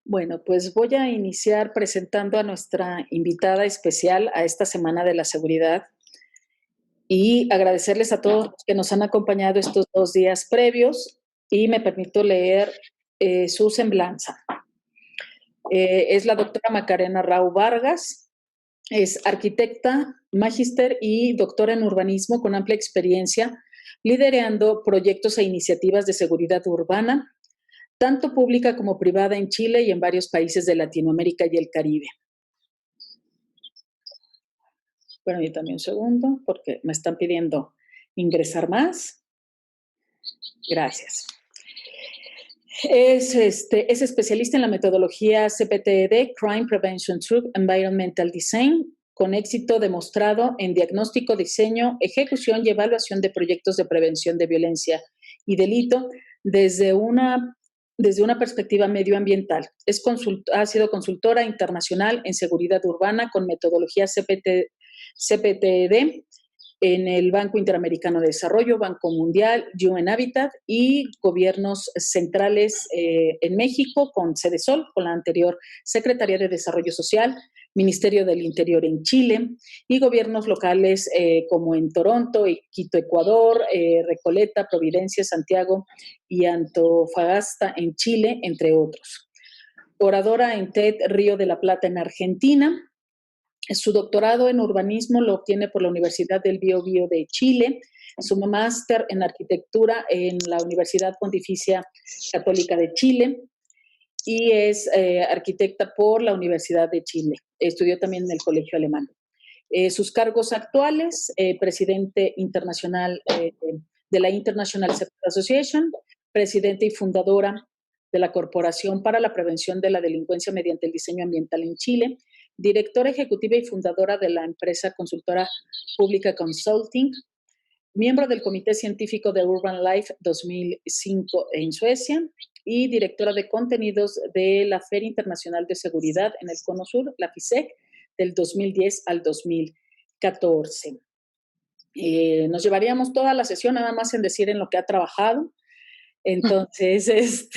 Bueno, pues voy a iniciar presentando a nuestra invitada especial a esta Semana de la Seguridad y agradecerles a todos los que nos han acompañado estos 2 días previos y me permito leer su semblanza. Es la doctora Macarena Rau Vargas, es arquitecta, magíster y doctora en urbanismo con amplia experiencia liderando proyectos e iniciativas de seguridad urbana, tanto pública como privada en Chile y en varios países de Latinoamérica y el Caribe. Permítame un segundo, porque me están pidiendo ingresar más. Gracias. Es especialista en la metodología CPTED, Crime Prevention Through Environmental Design, con éxito demostrado en diagnóstico, diseño, ejecución y evaluación de proyectos de prevención de violencia y delito desde una perspectiva medioambiental. Ha sido consultora internacional en seguridad urbana con metodología CPTED en el Banco Interamericano de Desarrollo, Banco Mundial, UN Habitat y gobiernos centrales en México con Sedesol, con la anterior Secretaría de Desarrollo Social, Ministerio del Interior en Chile y gobiernos locales como en Toronto, Quito, Ecuador, Recoleta, Providencia, Santiago y Antofagasta en Chile, entre otros. Oradora en TED Río de la Plata en Argentina. Su doctorado en urbanismo lo obtiene por la Universidad del Biobío de Chile, su máster en arquitectura en la Universidad Pontificia Católica de Chile y es arquitecta por la Universidad de Chile. Estudió también en el Colegio Alemán. Sus cargos actuales, presidente internacional de la International Security Association, presidente y fundadora de la Corporación para la Prevención de la Delincuencia mediante el Diseño Ambiental en Chile, directora ejecutiva y fundadora de la empresa consultora pública Consulting, miembro del Comité Científico de Urban Life 2005 en Suecia y directora de contenidos de la Feria Internacional de Seguridad en el Cono Sur, la FISEC, del 2010 al 2014. Nos llevaríamos toda la sesión nada más en decir en lo que ha trabajado. Entonces,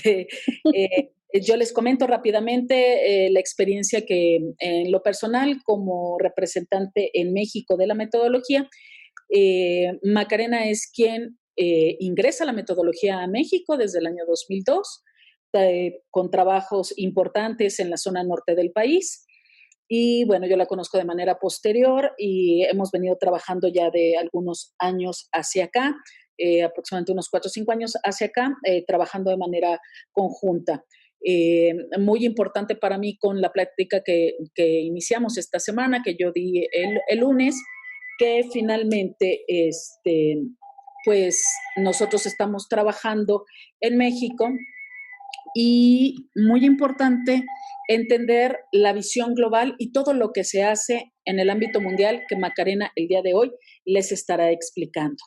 yo les comento rápidamente la experiencia que en lo personal como representante en México de la metodología, Macarena es quien ingresa la metodología a México desde el año 2002, con trabajos importantes en la zona norte del país. Y bueno, yo la conozco de manera posterior y hemos venido trabajando ya de algunos años hacia acá, aproximadamente unos 4 o 5 años hacia acá, trabajando de manera conjunta. Muy importante para mí con la plática que iniciamos esta semana, que yo di el lunes, que finalmente pues nosotros estamos trabajando en México y muy importante entender la visión global y todo lo que se hace en el ámbito mundial que Macarena el día de hoy les estará explicando.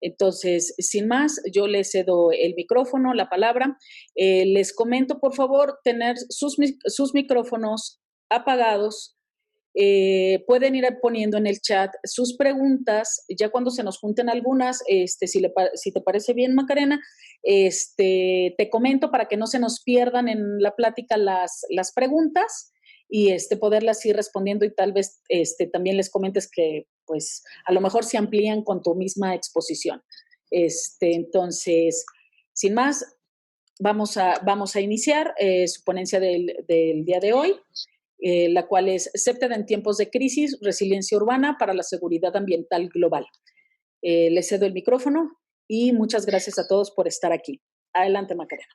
Entonces, sin más, yo les cedo el micrófono, la palabra. Les comento, por favor, tener sus micrófonos apagados. Pueden ir poniendo en el chat sus preguntas, ya cuando se nos junten algunas, si te parece bien, Macarena, te comento para que no se nos pierdan en la plática las preguntas y poderlas ir respondiendo y tal vez también les comentes que pues a lo mejor se amplían con tu misma exposición. Entonces, sin más, vamos a iniciar su ponencia del día de hoy. La cual es CPTED en tiempos de crisis, resiliencia urbana para la seguridad ambiental global. Les cedo el micrófono y muchas gracias a todos por estar aquí. Adelante, Macarena.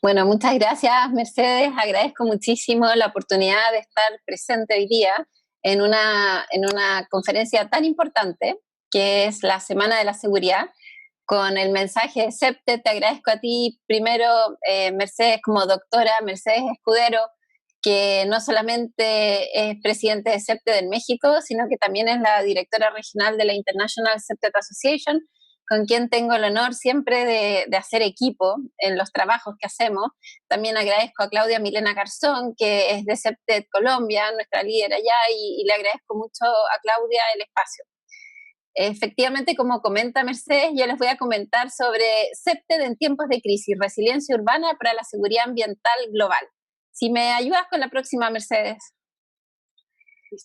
Bueno, muchas gracias, Mercedes. Agradezco muchísimo la oportunidad de estar presente hoy día en una conferencia tan importante que es la Semana de la Seguridad, con el mensaje de CPTED. Te agradezco a ti primero, Mercedes, como doctora, Mercedes Escudero, que no solamente es presidente de CPTED en México, sino que también es la directora regional de la International CPTED Association, con quien tengo el honor siempre de hacer equipo en los trabajos que hacemos. También agradezco a Claudia Milena Garzón, que es de CPTED Colombia, nuestra líder allá, y le agradezco mucho a Claudia el espacio. Efectivamente, como comenta Mercedes, yo les voy a comentar sobre CPTED en tiempos de crisis, resiliencia urbana para la seguridad ambiental global. Si me ayudas con la próxima, Mercedes.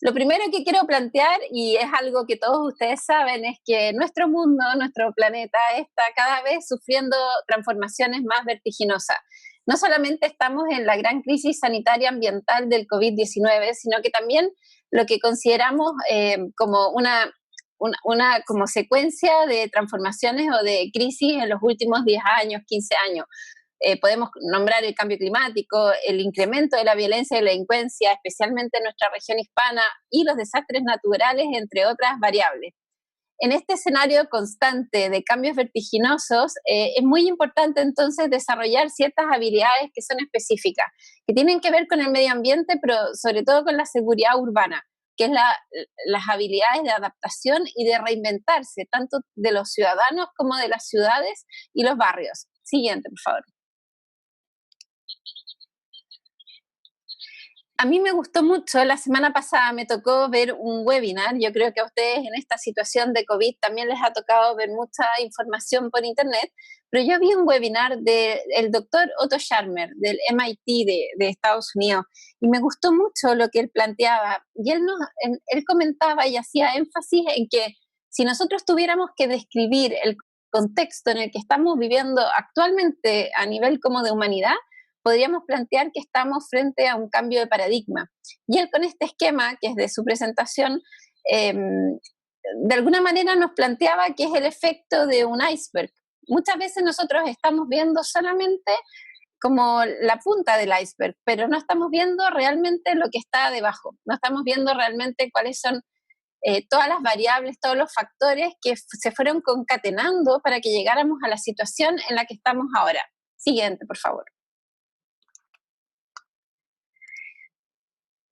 Lo primero que quiero plantear, y es algo que todos ustedes saben, es que nuestro mundo, nuestro planeta, está cada vez sufriendo transformaciones más vertiginosas. No solamente estamos en la gran crisis sanitaria ambiental del COVID-19, sino que también lo que consideramos como una como secuencia de transformaciones o de crisis en los últimos 10 años, 15 años. Podemos nombrar el cambio climático, el incremento de la violencia y la delincuencia, especialmente en nuestra región hispana, y los desastres naturales, entre otras variables. En este escenario constante de cambios vertiginosos, es muy importante entonces desarrollar ciertas habilidades que son específicas, que tienen que ver con el medio ambiente, pero sobre todo con la seguridad urbana, que es las habilidades de adaptación y de reinventarse, tanto de los ciudadanos como de las ciudades y los barrios. Siguiente, por favor. A mí me gustó mucho, la semana pasada me tocó ver un webinar, yo creo que a ustedes en esta situación de COVID también les ha tocado ver mucha información por internet, pero yo vi un webinar del doctor Otto Scharmer, del MIT de Estados Unidos, y me gustó mucho lo que él planteaba, y él comentaba y hacía énfasis en que si nosotros tuviéramos que describir el contexto en el que estamos viviendo actualmente a nivel como de humanidad, podríamos plantear que estamos frente a un cambio de paradigma. Y él con este esquema, que es de su presentación, de alguna manera nos planteaba que es el efecto de un iceberg. Muchas veces nosotros estamos viendo solamente como la punta del iceberg, pero no estamos viendo realmente lo que está debajo, no estamos viendo realmente cuáles son todas las variables, todos los factores que se fueron concatenando para que llegáramos a la situación en la que estamos ahora. Siguiente, por favor.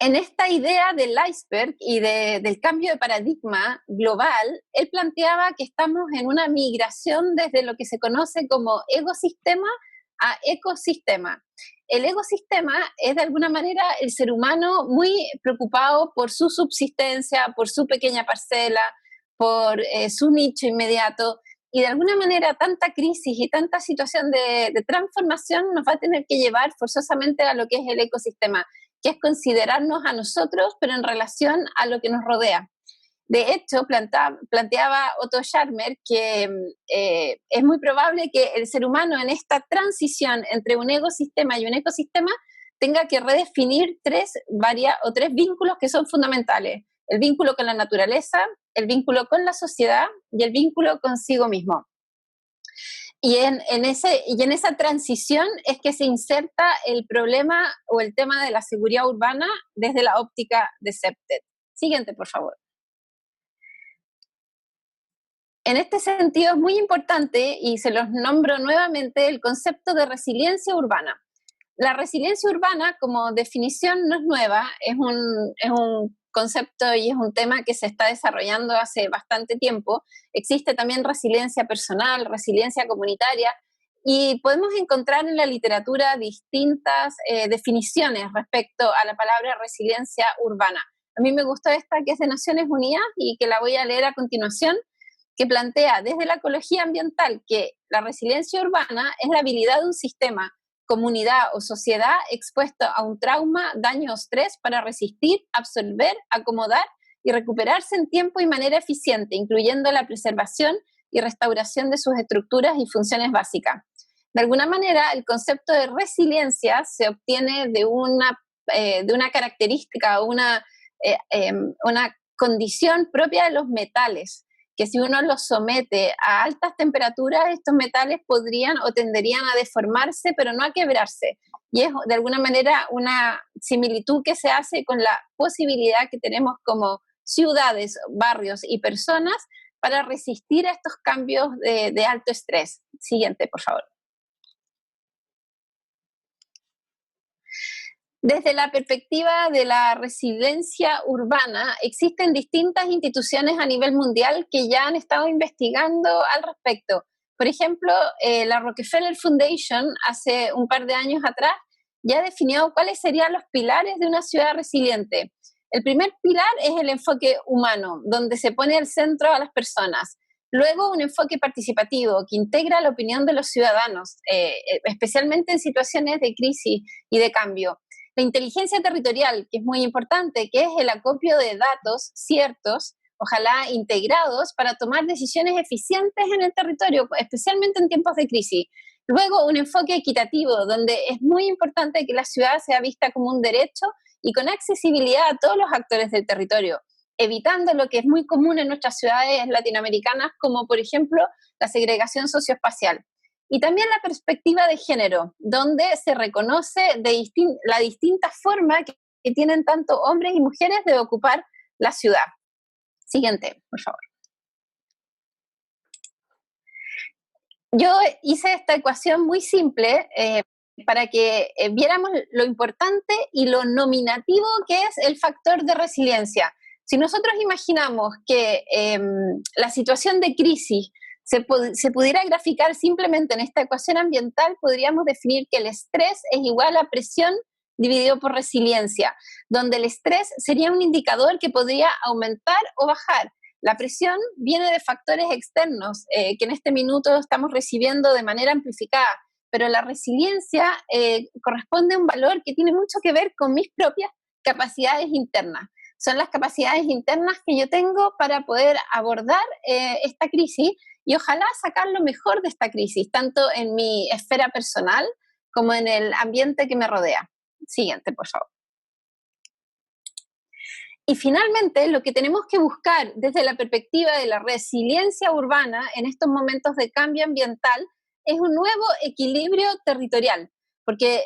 En esta idea del iceberg y del cambio de paradigma global, él planteaba que estamos en una migración desde lo que se conoce como ecosistema a ecosistema. El ecosistema es de alguna manera el ser humano muy preocupado por su subsistencia, por su pequeña parcela, por su nicho inmediato, y de alguna manera tanta crisis y tanta situación de transformación nos va a tener que llevar forzosamente a lo que es el ecosistema, que es considerarnos a nosotros, pero en relación a lo que nos rodea. De hecho, planteaba Otto Scharmer que es muy probable que el ser humano en esta transición entre un ecosistema y un ecosistema tenga que redefinir tres vínculos que son fundamentales. El vínculo con la naturaleza, el vínculo con la sociedad y el vínculo consigo mismo. Y en esa transición es que se inserta el problema o el tema de la seguridad urbana desde la óptica de CEPTED. Siguiente, por favor. En este sentido es muy importante, y se los nombro nuevamente, el concepto de resiliencia urbana. La resiliencia urbana, como definición, no es nueva, es un concepto y es un tema que se está desarrollando hace bastante tiempo. Existe también resiliencia personal, resiliencia comunitaria, y podemos encontrar en la literatura distintas definiciones respecto a la palabra resiliencia urbana. A mí me gustó esta, que es de Naciones Unidas y que la voy a leer a continuación, que plantea desde la ecología ambiental que la resiliencia urbana es la habilidad de un sistema, comunidad o sociedad expuesto a un trauma, daño o estrés para resistir, absorber, acomodar y recuperarse en tiempo y manera eficiente, incluyendo la preservación y restauración de sus estructuras y funciones básicas. De alguna manera, el concepto de resiliencia se obtiene de una característica, una condición propia de los metales, que si uno los somete a altas temperaturas, estos metales podrían o tenderían a deformarse, pero no a quebrarse. Y es de alguna manera una similitud que se hace con la posibilidad que tenemos como ciudades, barrios y personas para resistir a estos cambios de alto estrés. Siguiente, por favor. Desde la perspectiva de la resiliencia urbana, existen distintas instituciones a nivel mundial que ya han estado investigando al respecto. Por ejemplo, la Rockefeller Foundation, hace un par de años atrás, ya definió cuáles serían los pilares de una ciudad resiliente. El primer pilar es el enfoque humano, donde se pone al centro a las personas. Luego, un enfoque participativo que integra la opinión de los ciudadanos, especialmente en situaciones de crisis y de cambio. La inteligencia territorial, que es muy importante, que es el acopio de datos ciertos, ojalá integrados, para tomar decisiones eficientes en el territorio, especialmente en tiempos de crisis. Luego, un enfoque equitativo, donde es muy importante que la ciudad sea vista como un derecho y con accesibilidad a todos los actores del territorio, evitando lo que es muy común en nuestras ciudades latinoamericanas, como por ejemplo la segregación socioespacial. Y también la perspectiva de género, donde se reconoce la distinta forma que tienen tanto hombres y mujeres de ocupar la ciudad. Siguiente, por favor. Yo hice esta ecuación muy simple para que viéramos lo importante y lo nominativo que es el factor de resiliencia. Si nosotros imaginamos que la situación de crisis se pudiera graficar simplemente en esta ecuación ambiental, podríamos definir que el estrés es igual a presión dividido por resiliencia, donde el estrés sería un indicador que podría aumentar o bajar. La presión viene de factores externos que en este minuto estamos recibiendo de manera amplificada, pero la resiliencia corresponde a un valor que tiene mucho que ver con mis propias capacidades internas. Son las capacidades internas que yo tengo para poder abordar esta crisis y ojalá sacar lo mejor de esta crisis, tanto en mi esfera personal como en el ambiente que me rodea. Siguiente, por favor. Y finalmente, lo que tenemos que buscar desde la perspectiva de la resiliencia urbana en estos momentos de cambio ambiental es un nuevo equilibrio territorial, porque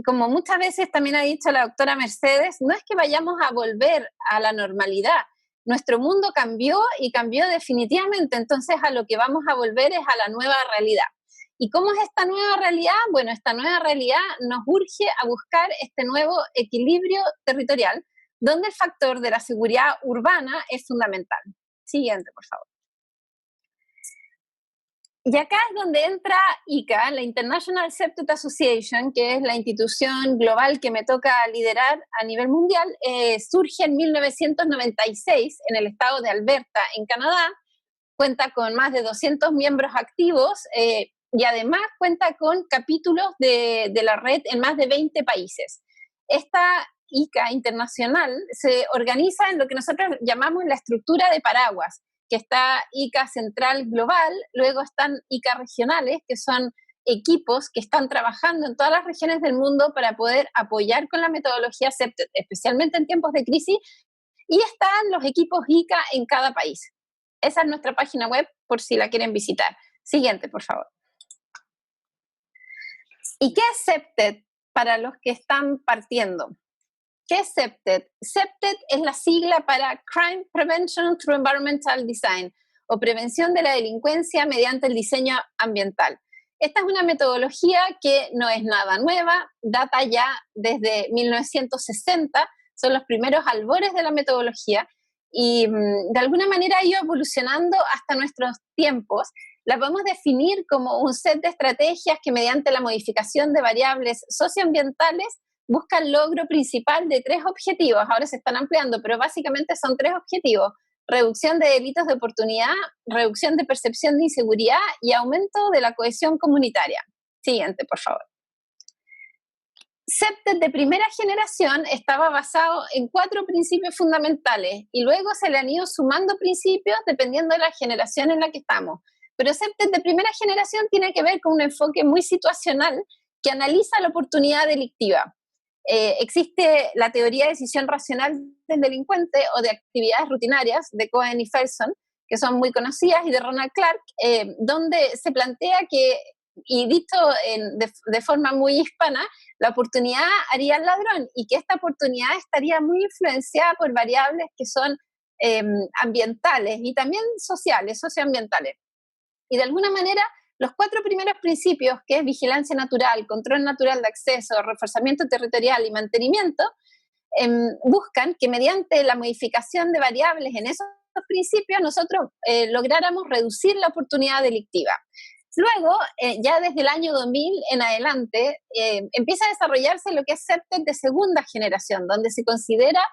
como muchas veces también ha dicho la doctora Mercedes, no es que vayamos a volver a la normalidad. Nuestro mundo cambió y cambió definitivamente, entonces a lo que vamos a volver es a la nueva realidad. ¿Y cómo es esta nueva realidad? Bueno, esta nueva realidad nos urge a buscar este nuevo equilibrio territorial, donde el factor de la seguridad urbana es fundamental. Siguiente, por favor. Y acá es donde entra ICA, la International Septet Association, que es la institución global que me toca liderar a nivel mundial. Surge en 1996 en el estado de Alberta, en Canadá. Cuenta con más de 200 miembros activos y además cuenta con capítulos de la red en más de 20 países. Esta ICA internacional se organiza en lo que nosotros llamamos la estructura de paraguas, que está ICA central global, luego están ICA regionales, que son equipos que están trabajando en todas las regiones del mundo para poder apoyar con la metodología Septet, especialmente en tiempos de crisis, y están los equipos ICA en cada país. Esa es nuestra página web por si la quieren visitar. Siguiente, por favor. ¿Y qué es Septet para los que están partiendo? ¿Qué es Septet? Septet es la sigla para Crime Prevention Through Environmental Design, o prevención de la delincuencia mediante el diseño ambiental. Esta es una metodología que no es nada nueva, data ya desde 1960, son los primeros albores de la metodología, y de alguna manera ha ido evolucionando hasta nuestros tiempos. La podemos definir como un set de estrategias que mediante la modificación de variables socioambientales busca el logro principal de 3 objetivos. Ahora se están ampliando, pero básicamente son 3 objetivos: reducción de delitos de oportunidad, reducción de percepción de inseguridad y aumento de la cohesión comunitaria. Siguiente, por favor. Septet de primera generación estaba basado en 4 principios fundamentales y luego se le han ido sumando principios dependiendo de la generación en la que estamos. Pero Septet de primera generación tiene que ver con un enfoque muy situacional que analiza la oportunidad delictiva. Existe la teoría de decisión racional del delincuente o de actividades rutinarias de Cohen y Felson, que son muy conocidas, y de Ronald Clark, donde se plantea que, y dicho de forma muy hispana, la oportunidad haría al ladrón y que esta oportunidad estaría muy influenciada por variables que son ambientales y también sociales, socioambientales. Y de alguna manera, los 4 primeros principios, que es vigilancia natural, control natural de acceso, reforzamiento territorial y mantenimiento, buscan que mediante la modificación de variables en esos principios nosotros lográramos reducir la oportunidad delictiva. Luego, ya desde el año 2000 en adelante, empieza a desarrollarse lo que es Septet de segunda generación, donde se considera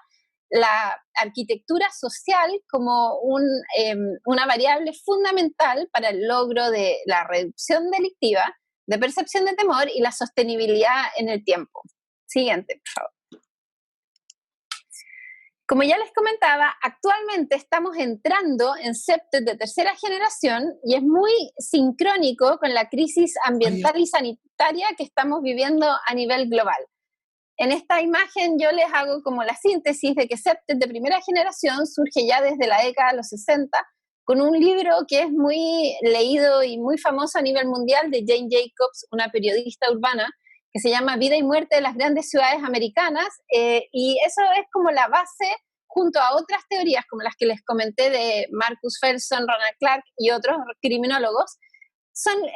la arquitectura social como una variable fundamental para el logro de la reducción delictiva, de percepción de temor y la sostenibilidad en el tiempo. Siguiente, por favor. Como ya les comentaba, actualmente estamos entrando en septet de tercera generación y es muy sincrónico con la crisis ambiental y sanitaria que estamos viviendo a nivel global. En esta imagen yo les hago como la síntesis de que septet de primera generación surge ya desde la década de los 60 con un libro que es muy leído y muy famoso a nivel mundial de Jane Jacobs, una periodista urbana, que se llama Vida y muerte de las grandes ciudades americanas, y eso es como la base junto a otras teorías como las que les comenté de Marcus Ferguson, Ronald Clark y otros criminólogos.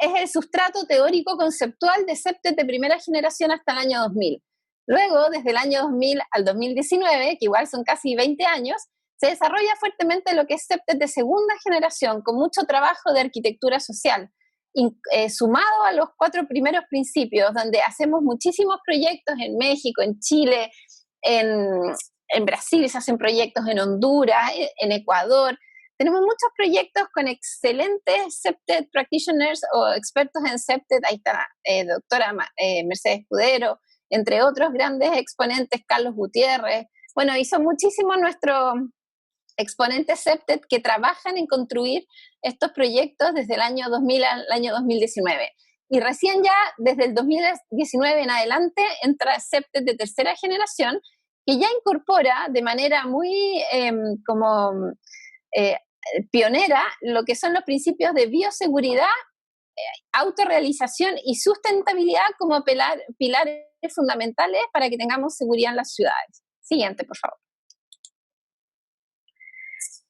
Es el sustrato teórico conceptual de septet de primera generación hasta el año 2000. Luego, desde el año 2000 al 2019, que igual son casi 20 años, se desarrolla fuertemente lo que es septet de segunda generación, con mucho trabajo de arquitectura social, sumado a los 4 primeros principios, donde hacemos muchísimos proyectos en México, en Chile, en Brasil se hacen proyectos, en Honduras, en Ecuador. Tenemos muchos proyectos con excelentes septet practitioners o expertos en septet. Ahí está la doctora Mercedes Escudero, entre otros grandes exponentes, Carlos Gutiérrez. Bueno, y son muchísimos nuestros exponentes septet que trabajan en construir estos proyectos desde el año 2000 al año 2019. Y recién ya, desde el 2019 en adelante, entra septet de tercera generación, que ya incorpora de manera muy pionera lo que son los principios de bioseguridad, autorrealización y sustentabilidad como pilares fundamentales para que tengamos seguridad en las ciudades. Siguiente, por favor.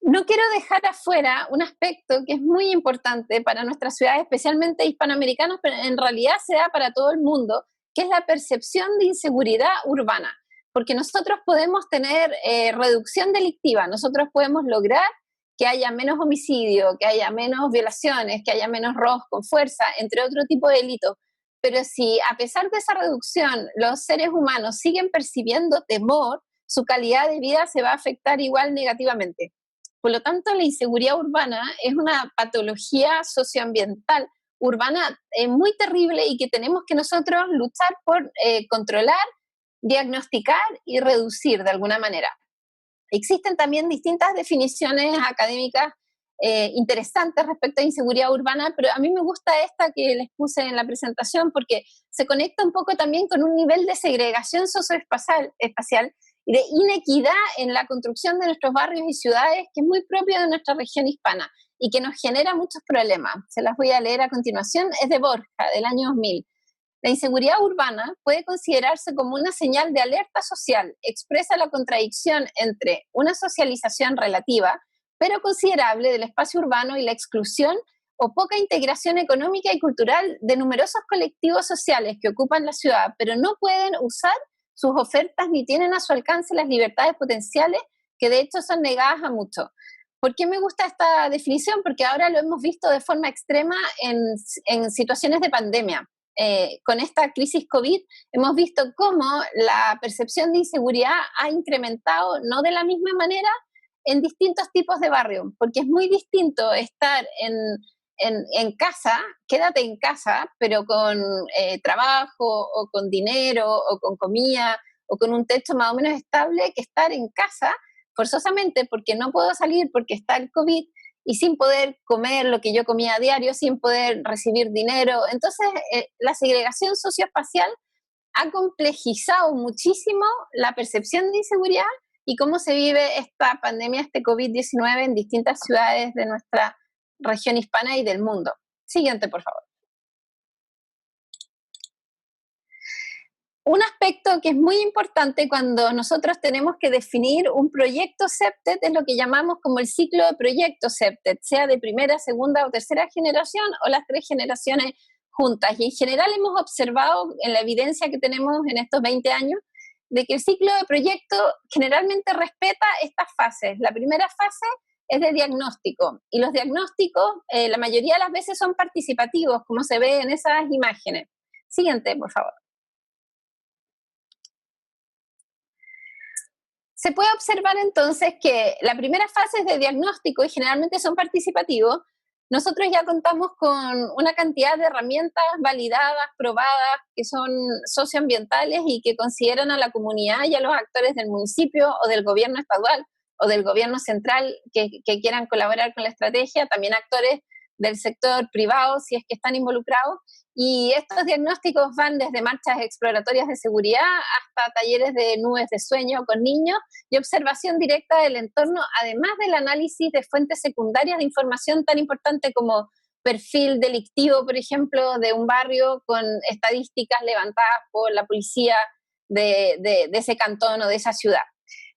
No quiero dejar afuera un aspecto que es muy importante para nuestras ciudades, especialmente hispanoamericanas, pero en realidad se da para todo el mundo, que es la percepción de inseguridad urbana. Porque nosotros podemos tener reducción delictiva, nosotros podemos lograr que haya menos homicidio, que haya menos violaciones, que haya menos robos con fuerza, entre otro tipo de delitos. Pero si a pesar de esa reducción los seres humanos siguen percibiendo temor, su calidad de vida se va a afectar igual negativamente. Por lo tanto, la inseguridad urbana es una patología socioambiental urbana muy terrible y que tenemos que nosotros luchar por controlar, diagnosticar y reducir de alguna manera. Existen también distintas definiciones académicas interesantes respecto a inseguridad urbana, pero a mí me gusta esta que les puse en la presentación porque se conecta un poco también con un nivel de segregación socioespacial y de inequidad en la construcción de nuestros barrios y ciudades, que es muy propio de nuestra región hispana y que nos genera muchos problemas. Se las voy a leer a continuación, es de Borja, del año 2000. La inseguridad urbana puede considerarse como una señal de alerta social, expresa la contradicción entre una socialización relativa, pero considerable del espacio urbano y la exclusión o poca integración económica y cultural de numerosos colectivos sociales que ocupan la ciudad, pero no pueden usar sus ofertas ni tienen a su alcance las libertades potenciales que de hecho son negadas a muchos. ¿Por qué me gusta esta definición? Porque ahora lo hemos visto de forma extrema en situaciones de pandemia. Con esta crisis COVID hemos visto cómo la percepción de inseguridad ha incrementado, no de la misma manera, en distintos tipos de barrios, porque es muy distinto estar en casa, quédate en casa, pero con trabajo o con dinero o con comida o con un techo más o menos estable, que estar en casa forzosamente porque no puedo salir porque está el COVID y sin poder comer lo que yo comía a diario, sin poder recibir dinero. Entonces, la segregación socioespacial ha complejizado muchísimo la percepción de inseguridad y cómo se vive esta pandemia, este COVID-19 en distintas ciudades de nuestra región hispana y del mundo. Siguiente, por favor. Un aspecto que es muy importante cuando nosotros tenemos que definir un proyecto septet es lo que llamamos como el ciclo de proyecto septet, sea de primera, segunda o tercera generación o las 3 generaciones juntas. Y en general hemos observado en la evidencia que tenemos en estos 20 años de que el ciclo de proyecto generalmente respeta estas fases. La primera fase es de diagnóstico y los diagnósticos la mayoría de las veces son participativos, como se ve en esas imágenes. Siguiente, por favor. Se puede observar entonces que la primera fase es de diagnóstico y generalmente son participativos, nosotros ya contamos con una cantidad de herramientas validadas, probadas, que son socioambientales y que consideran a la comunidad y a los actores del municipio o del gobierno estadual o del gobierno central que quieran colaborar con la estrategia, también actores del sector privado si es que están involucrados, y estos diagnósticos van desde marchas exploratorias de seguridad hasta talleres de nubes de sueño con niños y observación directa del entorno, además del análisis de fuentes secundarias de información tan importante como perfil delictivo, por ejemplo, de un barrio con estadísticas levantadas por la policía de ese cantón o de esa ciudad.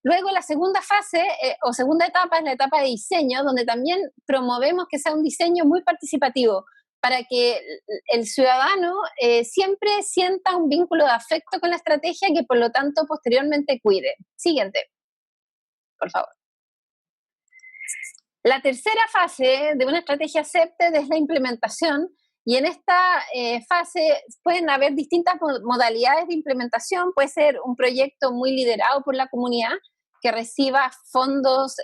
Luego la segunda fase o segunda etapa es la etapa de diseño, donde también promovemos que sea un diseño muy participativo para que el ciudadano siempre sienta un vínculo de afecto con la estrategia que por lo tanto posteriormente cuide. Siguiente, por favor. La tercera fase de una estrategia CEPTED es la implementación, y en esta fase pueden haber distintas modalidades de implementación. Puede ser un proyecto muy liderado por la comunidad, que reciba fondos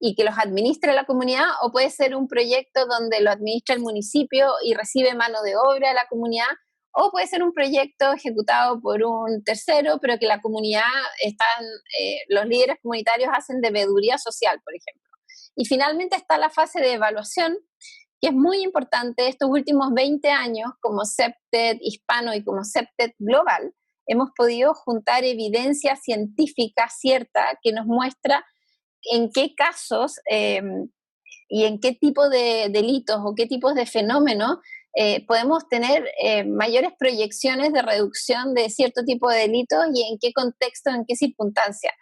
y que los administre la comunidad, o puede ser un proyecto donde lo administra el municipio y recibe mano de obra de la comunidad, o puede ser un proyecto ejecutado por un tercero, pero que la comunidad, los líderes comunitarios hacen de veeduría social, por ejemplo. Y finalmente está la fase de evaluación, que es muy importante. Estos últimos 20 años, como CEPTED Hispano y como CEPTED Global, hemos podido juntar evidencia científica cierta que nos muestra en qué casos y en qué tipo de delitos o qué tipos de fenómenos podemos tener mayores proyecciones de reducción de cierto tipo de delitos y en qué contexto, en qué circunstancias.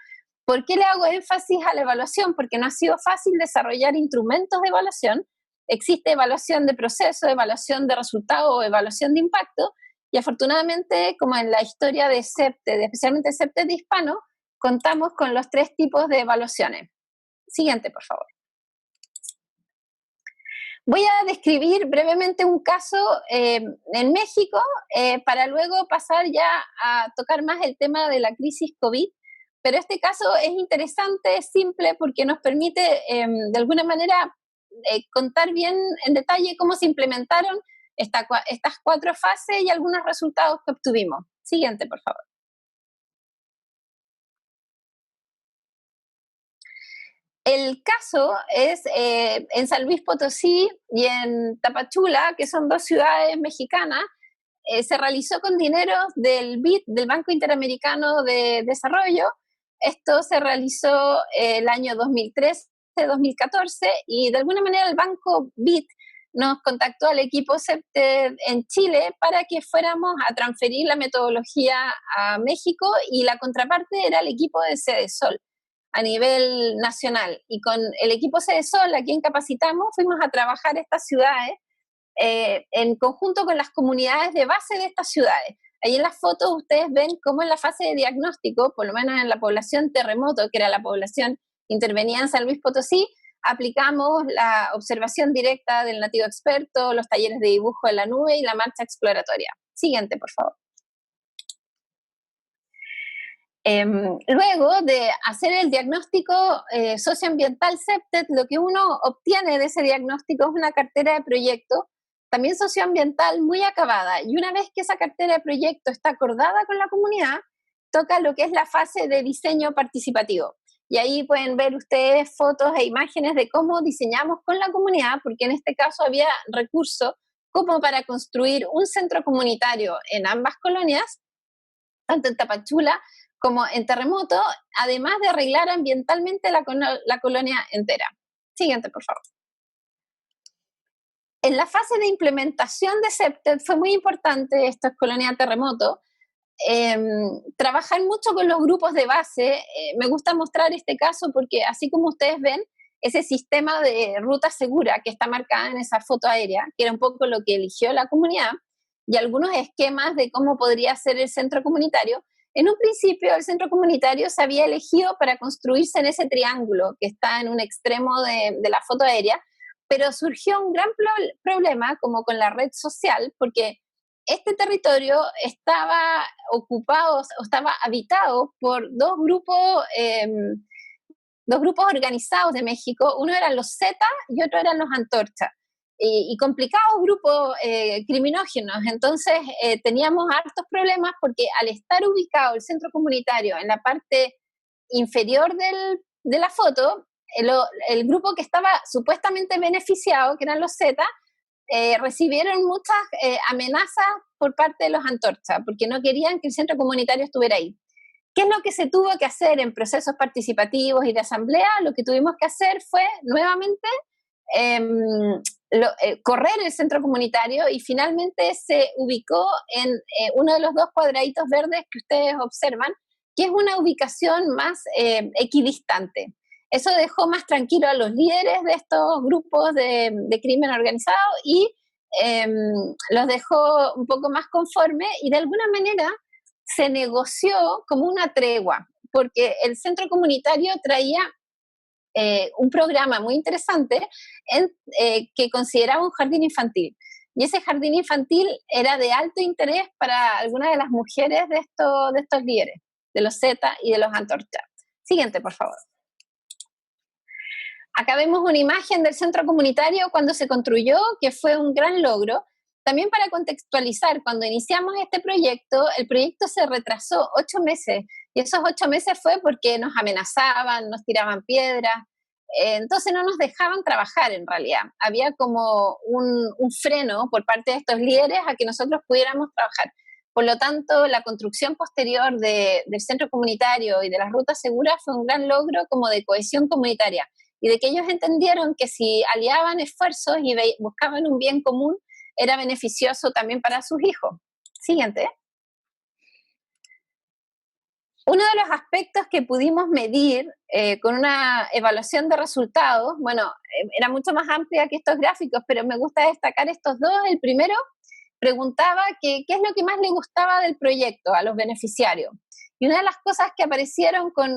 ¿Por qué le hago énfasis a la evaluación? Porque no ha sido fácil desarrollar instrumentos de evaluación. Existe evaluación de proceso, evaluación de resultado o evaluación de impacto, y afortunadamente, como en la historia de CEPTED, especialmente CEPTED Hispano, contamos con los 3 tipos de evaluaciones. Siguiente, por favor. Voy a describir brevemente un caso en México para luego pasar ya a tocar más el tema de la crisis COVID. Pero este caso es interesante, es simple, porque nos permite de alguna manera contar bien en detalle cómo se implementaron estas 4 fases y algunos resultados que obtuvimos. Siguiente, por favor. El caso es en San Luis Potosí y en Tapachula, que son 2 ciudades mexicanas. Se realizó con dinero del BID, del Banco Interamericano de Desarrollo. Esto se realizó el año 2013-2014, y de alguna manera el Banco BID nos contactó al equipo CEPTED en Chile para que fuéramos a transferir la metodología a México, y la contraparte era el equipo de CEDESOL a nivel nacional. Y con el equipo CEDESOL, a quien capacitamos, fuimos a trabajar estas ciudades en conjunto con las comunidades de base de estas ciudades. Ahí en las fotos ustedes ven cómo en la fase de diagnóstico, por lo menos en la población terremoto, que era la población intervenida en San Luis Potosí, aplicamos la observación directa del nativo experto, los talleres de dibujo en la nube y la marcha exploratoria. Siguiente, por favor. Luego de hacer el diagnóstico socioambiental CEPTED, lo que uno obtiene de ese diagnóstico es una cartera de proyecto, también socioambiental, muy acabada. Y una vez que esa cartera de proyecto está acordada con la comunidad, toca lo que es la fase de diseño participativo. Y ahí pueden ver ustedes fotos e imágenes de cómo diseñamos con la comunidad, porque en este caso había recursos como para construir un centro comunitario en ambas colonias, tanto en Tapachula como en Terremoto, además de arreglar ambientalmente la colonia entera. Siguiente, por favor. En la fase de implementación de CEPTED fue muy importante, esto es Colonia Terremoto, trabajar mucho con los grupos de base. Me gusta mostrar este caso porque, así como ustedes ven, ese sistema de ruta segura que está marcada en esa foto aérea, que era un poco lo que eligió la comunidad, y algunos esquemas de cómo podría ser el centro comunitario. En un principio, el centro comunitario se había elegido para construirse en ese triángulo que está en un extremo de la foto aérea, pero surgió un gran problema como con la red social, porque este territorio estaba ocupado o estaba habitado por dos grupos organizados de México. Uno eran los Zeta y otro eran los Antorcha. y complicados grupos criminógenos. Entonces teníamos hartos problemas porque al estar ubicado el centro comunitario en la parte inferior de la foto, el grupo que estaba supuestamente beneficiado, que eran los Z, recibieron muchas amenazas por parte de los antorchas, porque no querían que el centro comunitario estuviera ahí. ¿Qué es lo que se tuvo que hacer en procesos participativos y de asamblea? Lo que tuvimos que hacer fue nuevamente correr el centro comunitario y finalmente se ubicó en uno de los dos cuadraditos verdes que ustedes observan, que es una ubicación más equidistante. Eso dejó más tranquilo a los líderes de estos grupos de crimen organizado y los dejó un poco más conformes y de alguna manera se negoció como una tregua, porque el centro comunitario traía un programa muy interesante que consideraba un jardín infantil. Y ese jardín infantil era de alto interés para algunas de las mujeres de estos líderes, de los Z y de los antorchas. Siguiente, por favor. Acá vemos una imagen del centro comunitario cuando se construyó, que fue un gran logro. También para contextualizar, cuando iniciamos este proyecto, el proyecto se retrasó 8 meses, y esos 8 meses fue porque nos amenazaban, nos tiraban piedras, entonces no nos dejaban trabajar en realidad. Había como un freno por parte de estos líderes a que nosotros pudiéramos trabajar. Por lo tanto, la construcción posterior del centro comunitario y de las rutas seguras fue un gran logro como de cohesión comunitaria, y de que ellos entendieron que si aliaban esfuerzos y buscaban un bien común, era beneficioso también para sus hijos. Siguiente. Uno de los aspectos que pudimos medir con una evaluación de resultados, bueno, era mucho más amplia que estos gráficos, pero me gusta destacar estos dos. El primero preguntaba qué es lo que más le gustaba del proyecto a los beneficiarios. Y una de las cosas que aparecieron con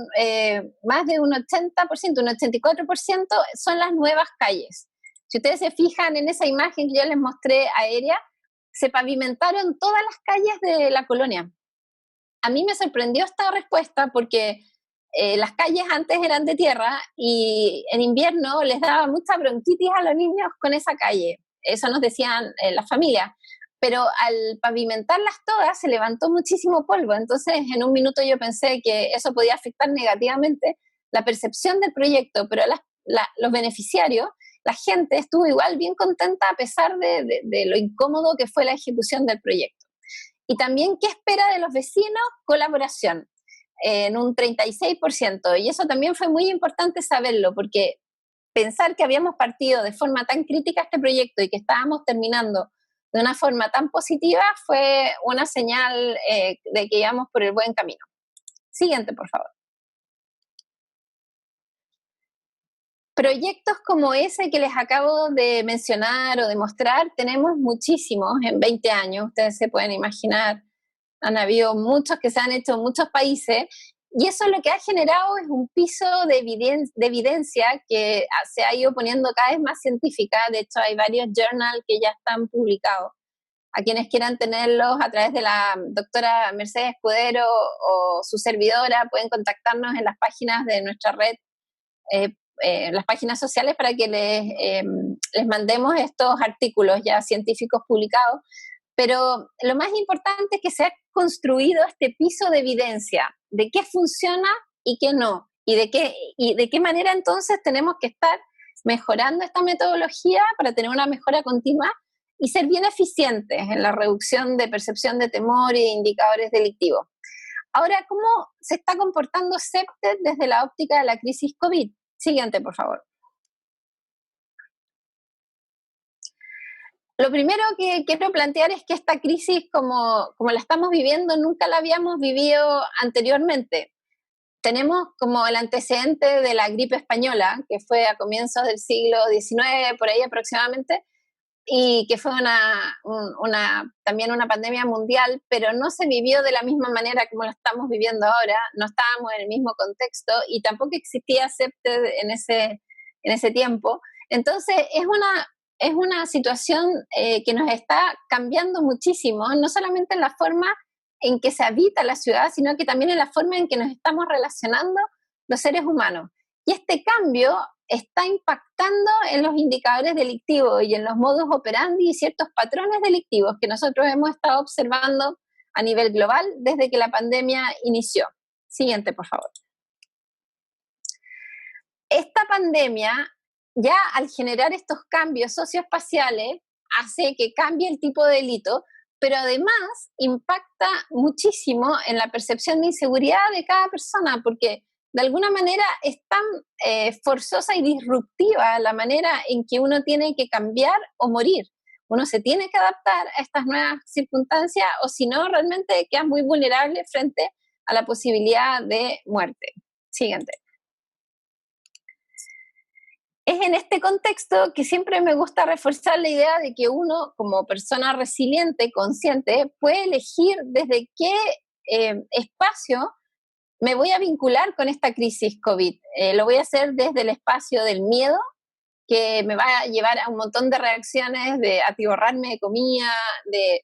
más de un 80%, un 84%, son las nuevas calles. Si ustedes se fijan en esa imagen que yo les mostré aérea, se pavimentaron todas las calles de la colonia. A mí me sorprendió esta respuesta porque las calles antes eran de tierra y en invierno les daba mucha bronquitis a los niños con esa calle. Eso nos decían las familias. Pero al pavimentarlas todas se levantó muchísimo polvo. Entonces, en un minuto yo pensé que eso podía afectar negativamente la percepción del proyecto, pero los beneficiarios, la gente estuvo igual bien contenta a pesar de lo incómodo que fue la ejecución del proyecto. Y también, ¿qué espera de los vecinos? Colaboración, en un 36%. Y eso también fue muy importante saberlo, porque pensar que habíamos partido de forma tan crítica este proyecto y que estábamos terminando de una forma tan positiva fue una señal de que íbamos por el buen camino. Siguiente, por favor. Proyectos como ese que les acabo de mencionar o de mostrar, tenemos muchísimos en 20 años, ustedes se pueden imaginar, han habido muchos que se han hecho en muchos países, y eso lo que ha generado es un piso de evidencia que se ha ido poniendo cada vez más científica. De hecho, hay varios journals que ya están publicados. A quienes quieran tenerlos a través de la doctora Mercedes Escudero o su servidora, pueden contactarnos en las páginas de nuestra red, las páginas sociales, para que les mandemos estos artículos ya científicos publicados. Pero lo más importante es que se ha construido este piso de evidencia de qué funciona y qué no, y de qué manera entonces tenemos que estar mejorando esta metodología para tener una mejora continua y ser bien eficientes en la reducción de percepción de temor y de indicadores delictivos. Ahora, ¿cómo se está comportando CEPTED desde la óptica de la crisis COVID? Siguiente, por favor. Lo primero que quiero plantear es que esta crisis, como la estamos viviendo, nunca la habíamos vivido anteriormente. Tenemos como el antecedente de la gripe española, que fue a comienzos del siglo XIX, por ahí aproximadamente, y que fue también una pandemia mundial, pero no se vivió de la misma manera como lo estamos viviendo ahora, no estábamos en el mismo contexto y tampoco existía CEPTED en ese tiempo. Entonces es una situación que nos está cambiando muchísimo, no solamente en la forma en que se habita la ciudad, sino que también en la forma en que nos estamos relacionando los seres humanos. Y este cambio está impactando en los indicadores delictivos y en los modus operandi y ciertos patrones delictivos que nosotros hemos estado observando a nivel global desde que la pandemia inició. Siguiente, por favor. Esta pandemia, ya al generar estos cambios socioespaciales, hace que cambie el tipo de delito, pero además impacta muchísimo en la percepción de inseguridad de cada persona, porque de alguna manera es tan forzosa y disruptiva la manera en que uno tiene que cambiar o morir. Uno se tiene que adaptar a estas nuevas circunstancias, o si no, realmente queda muy vulnerable frente a la posibilidad de muerte. Siguiente. Es en este contexto que siempre me gusta reforzar la idea de que uno, como persona resiliente, consciente, puede elegir desde qué espacio me voy a vincular con esta crisis COVID. Lo voy a hacer desde el espacio del miedo, que me va a llevar a un montón de reacciones de atiborrarme de comida, de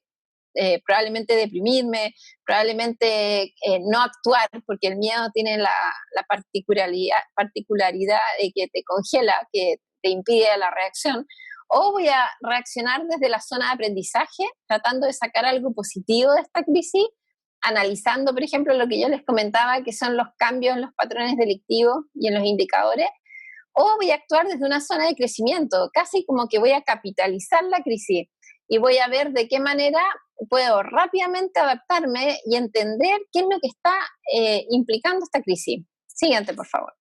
probablemente deprimirme, probablemente no actuar, porque el miedo tiene la particularidad de que te congela, que te impide la reacción, o voy a reaccionar desde la zona de aprendizaje, tratando de sacar algo positivo de esta crisis, analizando, por ejemplo, lo que yo les comentaba, que son los cambios en los patrones delictivos y en los indicadores, o voy a actuar desde una zona de crecimiento, casi como que voy a capitalizar la crisis y voy a ver de qué manera puedo rápidamente adaptarme y entender qué es lo que está implicando esta crisis. Siguiente, por favor.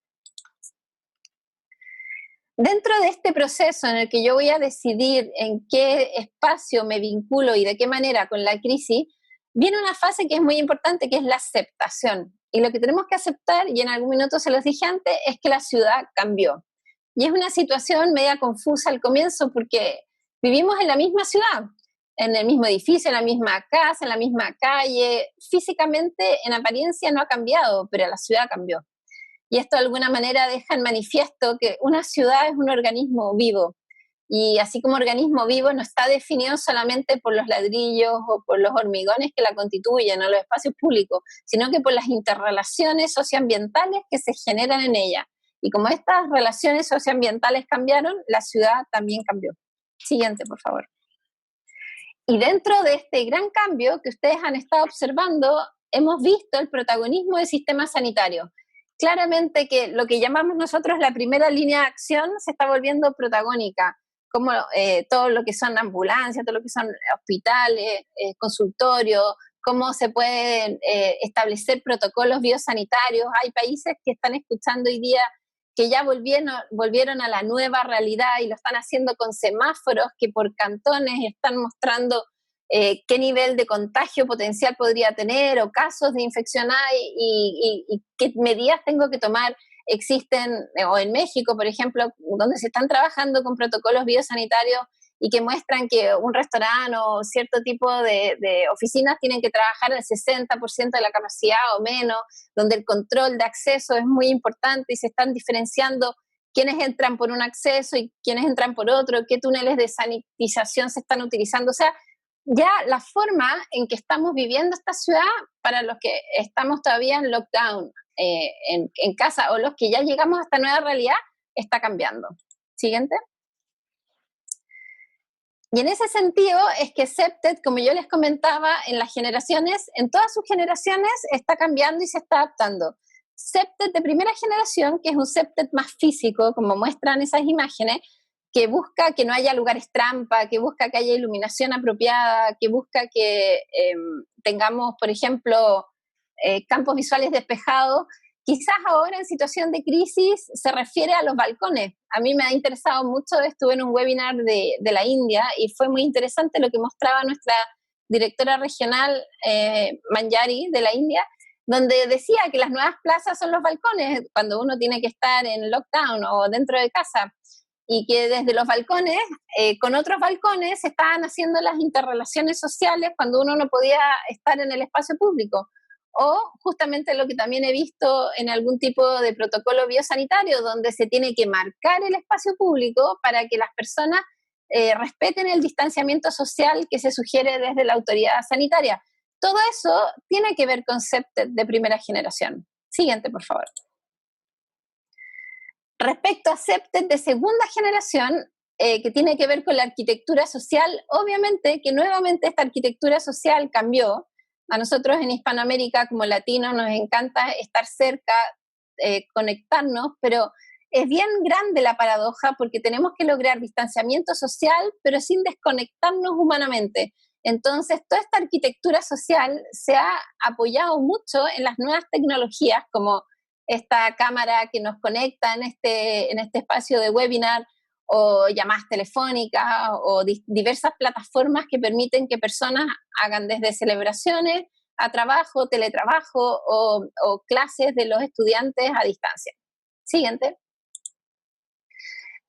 Dentro de este proceso en el que yo voy a decidir en qué espacio me vinculo y de qué manera con la crisis, viene una fase que es muy importante, que es la aceptación. Y lo que tenemos que aceptar, y en algún minuto se los dije antes, es que la ciudad cambió. Y es una situación media confusa al comienzo porque vivimos en la misma ciudad, en el mismo edificio, en la misma casa, en la misma calle. Físicamente, en apariencia no ha cambiado, pero la ciudad cambió. Y esto de alguna manera deja en manifiesto que una ciudad es un organismo vivo. Y así como organismo vivo no está definido solamente por los ladrillos o por los hormigones que la constituyen o los espacios públicos, sino que por las interrelaciones socioambientales que se generan en ella. Y como estas relaciones socioambientales cambiaron, la ciudad también cambió. Siguiente, por favor. Y dentro de este gran cambio que ustedes han estado observando, hemos visto el protagonismo del sistema sanitario. Claramente que lo que llamamos nosotros la primera línea de acción se está volviendo protagónica, como todo lo que son ambulancias, todo lo que son hospitales, consultorios, cómo se pueden establecer protocolos biosanitarios. Hay países que están escuchando hoy día que ya volvieron a la nueva realidad y lo están haciendo con semáforos que por cantones están mostrando qué nivel de contagio potencial podría tener o casos de infección hay y qué medidas tengo que tomar. Existen, o en México, por ejemplo, donde se están trabajando con protocolos biosanitarios y que muestran que un restaurante o cierto tipo de oficinas tienen que trabajar al 60% de la capacidad o menos, donde el control de acceso es muy importante y se están diferenciando quiénes entran por un acceso y quiénes entran por otro, qué túneles de sanitización se están utilizando. O sea, ya la forma en que estamos viviendo esta ciudad, para los que estamos todavía en lockdown, en casa, o los que ya llegamos a esta nueva realidad, está cambiando. Siguiente. Y en ese sentido es que CEPTED, como yo les comentaba, en las generaciones, en todas sus generaciones, está cambiando y se está adaptando. CEPTED de primera generación, que es un CEPTED más físico, como muestran esas imágenes, que busca que no haya lugares trampa, que busca que haya iluminación apropiada, que busca que tengamos, por ejemplo, campos visuales despejados. Quizás ahora en situación de crisis se refiere a los balcones. A mí me ha interesado mucho, estuve en un webinar de la India y fue muy interesante lo que mostraba nuestra directora regional, Manjari, de la India, donde decía que las nuevas plazas son los balcones cuando uno tiene que estar en lockdown o dentro de casa, y que desde los balcones, con otros balcones, se estaban haciendo las interrelaciones sociales cuando uno no podía estar en el espacio público. O justamente lo que también he visto en algún tipo de protocolo biosanitario, donde se tiene que marcar el espacio público para que las personas respeten el distanciamiento social que se sugiere desde la autoridad sanitaria. Todo eso tiene que ver con CEPTED de primera generación. Siguiente, por favor. Respecto a CEPTED de segunda generación, que tiene que ver con la arquitectura social, obviamente que nuevamente esta arquitectura social cambió. A nosotros en Hispanoamérica como latinos nos encanta estar cerca, conectarnos, pero es bien grande la paradoja porque tenemos que lograr distanciamiento social, pero sin desconectarnos humanamente. Entonces, toda esta arquitectura social se ha apoyado mucho en las nuevas tecnologías, como esta cámara que nos conecta en este espacio de webinar, o llamadas telefónicas, o diversas plataformas que permiten que personas hagan desde celebraciones a trabajo, teletrabajo o clases de los estudiantes a distancia. Siguiente.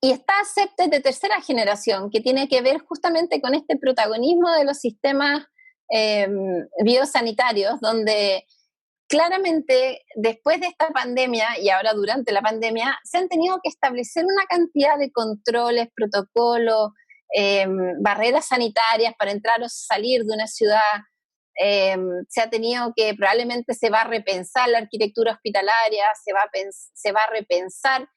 Y está CEPTED de tercera generación, que tiene que ver justamente con este protagonismo de los sistemas biosanitarios, donde claramente después de esta pandemia y ahora durante la pandemia se han tenido que establecer una cantidad de controles, protocolos, barreras sanitarias para entrar o salir de una ciudad. Se ha tenido que, probablemente se va a repensar la arquitectura hospitalaria, se va a repensar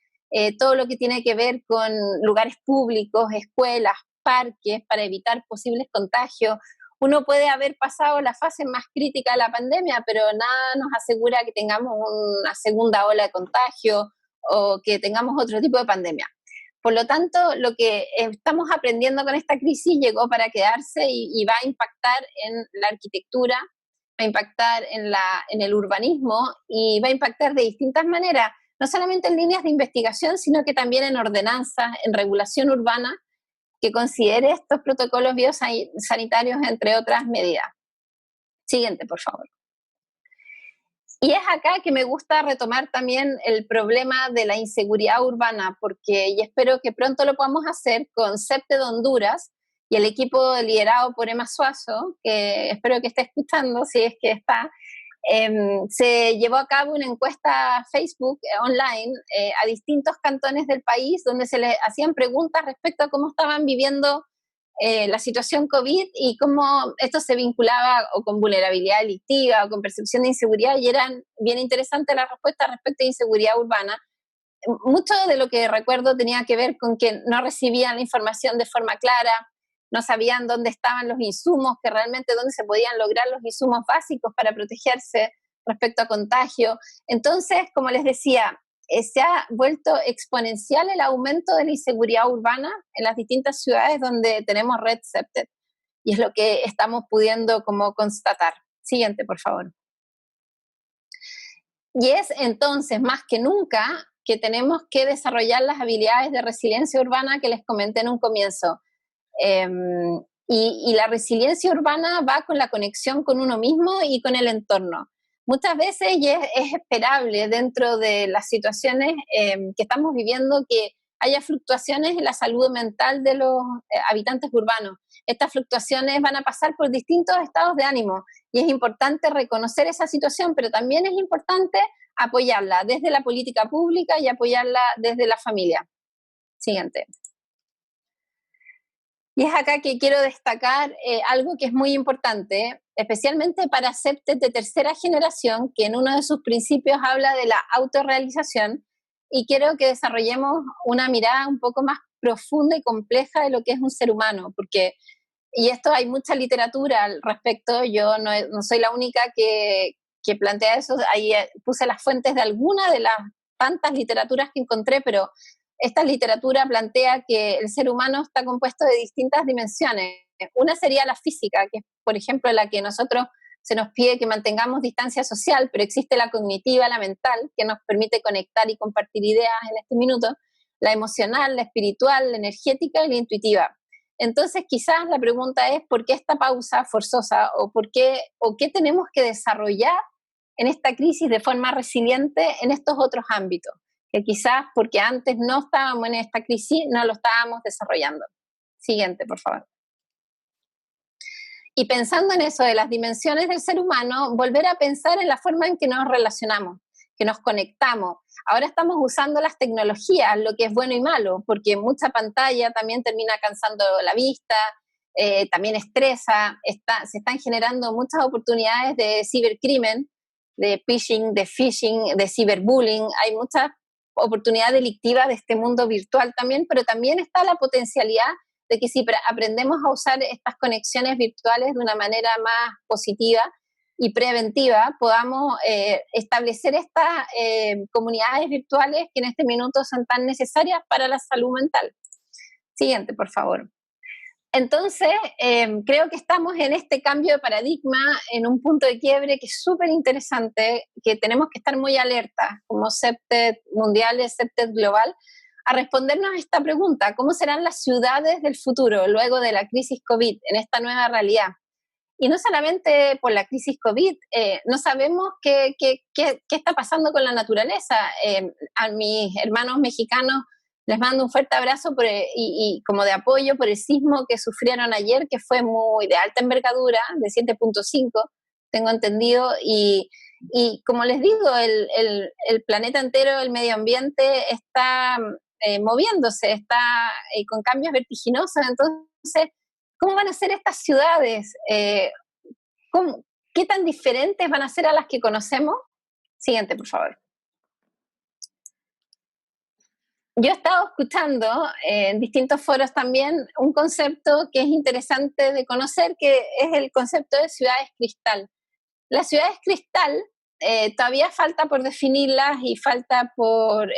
todo lo que tiene que ver con lugares públicos, escuelas, parques, para evitar posibles contagios. Uno puede haber pasado la fase más crítica de la pandemia, pero nada nos asegura que tengamos una segunda ola de contagio o que tengamos otro tipo de pandemia. Por lo tanto, lo que estamos aprendiendo con esta crisis llegó para quedarse y va a impactar en la arquitectura, va a impactar en el urbanismo y va a impactar de distintas maneras, no solamente en líneas de investigación, sino que también en ordenanzas, en regulación urbana, que considere estos protocolos biosanitarios, entre otras medidas. Siguiente, por favor. Y es acá que me gusta retomar también el problema de la inseguridad urbana, y espero que pronto lo podamos hacer con CEPTED Honduras y el equipo liderado por Emma Suazo, que espero que esté escuchando, si es que está. Se llevó a cabo una encuesta Facebook online a distintos cantones del país, donde se les hacían preguntas respecto a cómo estaban viviendo la situación COVID y cómo esto se vinculaba o con vulnerabilidad delictiva o con percepción de inseguridad, y eran bien interesantes las respuestas respecto a inseguridad urbana. Mucho de lo que recuerdo tenía que ver con que no recibían la información de forma clara, no sabían dónde estaban los insumos, que realmente dónde se podían lograr los insumos básicos para protegerse respecto a contagio. Entonces, como les decía, se ha vuelto exponencial el aumento de la inseguridad urbana en las distintas ciudades donde tenemos red CEPTED, y es lo que estamos pudiendo como constatar. Siguiente, por favor. Y es entonces más que nunca que tenemos que desarrollar las habilidades de resiliencia urbana que les comenté en un comienzo. Y la resiliencia urbana va con la conexión con uno mismo y con el entorno. Muchas veces es esperable dentro de las situaciones que estamos viviendo que haya fluctuaciones en la salud mental de los habitantes urbanos. Estas fluctuaciones van a pasar por distintos estados de ánimo y es importante reconocer esa situación, pero también es importante apoyarla desde la política pública y apoyarla desde la familia. Siguiente. Y es acá que quiero destacar algo que es muy importante, especialmente para CEPTED de tercera generación, que en uno de sus principios habla de la autorrealización, y quiero que desarrollemos una mirada un poco más profunda y compleja de lo que es un ser humano, y esto hay mucha literatura al respecto, yo no soy la única que plantea eso, ahí puse las fuentes de alguna de las tantas literaturas que encontré, pero esta literatura plantea que el ser humano está compuesto de distintas dimensiones. Una sería la física, que es, por ejemplo, la que nosotros se nos pide que mantengamos distancia social, pero existe la cognitiva, la mental, que nos permite conectar y compartir ideas en este minuto, la emocional, la espiritual, la energética y la intuitiva. Entonces, quizás la pregunta es, ¿por qué esta pausa forzosa o qué tenemos que desarrollar en esta crisis de forma resiliente en estos otros ámbitos? Que quizás porque antes no estábamos en esta crisis, no lo estábamos desarrollando. Siguiente, por favor. Y pensando en eso de las dimensiones del ser humano, volver a pensar en la forma en que nos relacionamos, que nos conectamos. Ahora estamos usando las tecnologías, lo que es bueno y malo, porque mucha pantalla también termina cansando la vista, también estresa, se están generando muchas oportunidades de cibercrimen, de phishing, de ciberbullying, hay muchas oportunidad delictiva de este mundo virtual también, pero también está la potencialidad de que si aprendemos a usar estas conexiones virtuales de una manera más positiva y preventiva, podamos establecer estas comunidades virtuales que en este minuto son tan necesarias para la salud mental. Siguiente, por favor. Entonces, creo que estamos en este cambio de paradigma, en un punto de quiebre que es súper interesante, que tenemos que estar muy alertas como CEPTED mundiales, CEPTED global, a respondernos a esta pregunta: ¿cómo serán las ciudades del futuro luego de la crisis COVID en esta nueva realidad? Y no solamente por la crisis COVID, no sabemos qué está pasando con la naturaleza. A mis hermanos mexicanos les mando un fuerte abrazo y como de apoyo por el sismo que sufrieron ayer, que fue muy de alta envergadura, de 7.5, tengo entendido, y como les digo, el planeta entero, el medio ambiente está moviéndose, está con cambios vertiginosos. Entonces, ¿cómo van a ser estas ciudades? ¿Qué tan diferentes van a ser a las que conocemos? Siguiente, por favor. Yo he estado escuchando en distintos foros también un concepto que es interesante de conocer, que es el concepto de ciudades cristal. Las ciudades cristal todavía falta por definirlas y falta por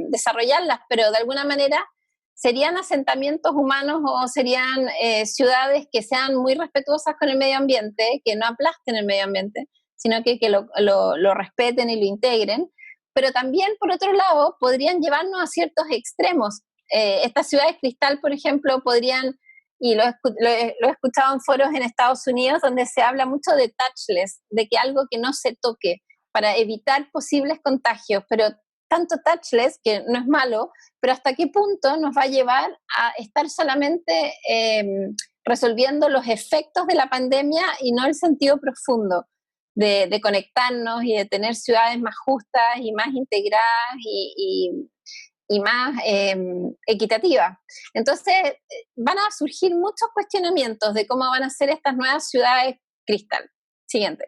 desarrollarlas, pero de alguna manera serían asentamientos humanos o serían ciudades que sean muy respetuosas con el medio ambiente, que no aplasten el medio ambiente, sino que lo respeten y lo integren. Pero también, por otro lado, podrían llevarnos a ciertos extremos. Estas ciudades cristal, por ejemplo, podrían, y lo he escuchado en foros en Estados Unidos, donde se habla mucho de touchless, de que algo que no se toque, para evitar posibles contagios, pero tanto touchless, que no es malo, pero hasta qué punto nos va a llevar a estar solamente resolviendo los efectos de la pandemia y no el sentido profundo de conectarnos y de tener ciudades más justas y más integradas y más equitativas. Entonces, van a surgir muchos cuestionamientos de cómo van a ser estas nuevas ciudades cristal. Siguiente.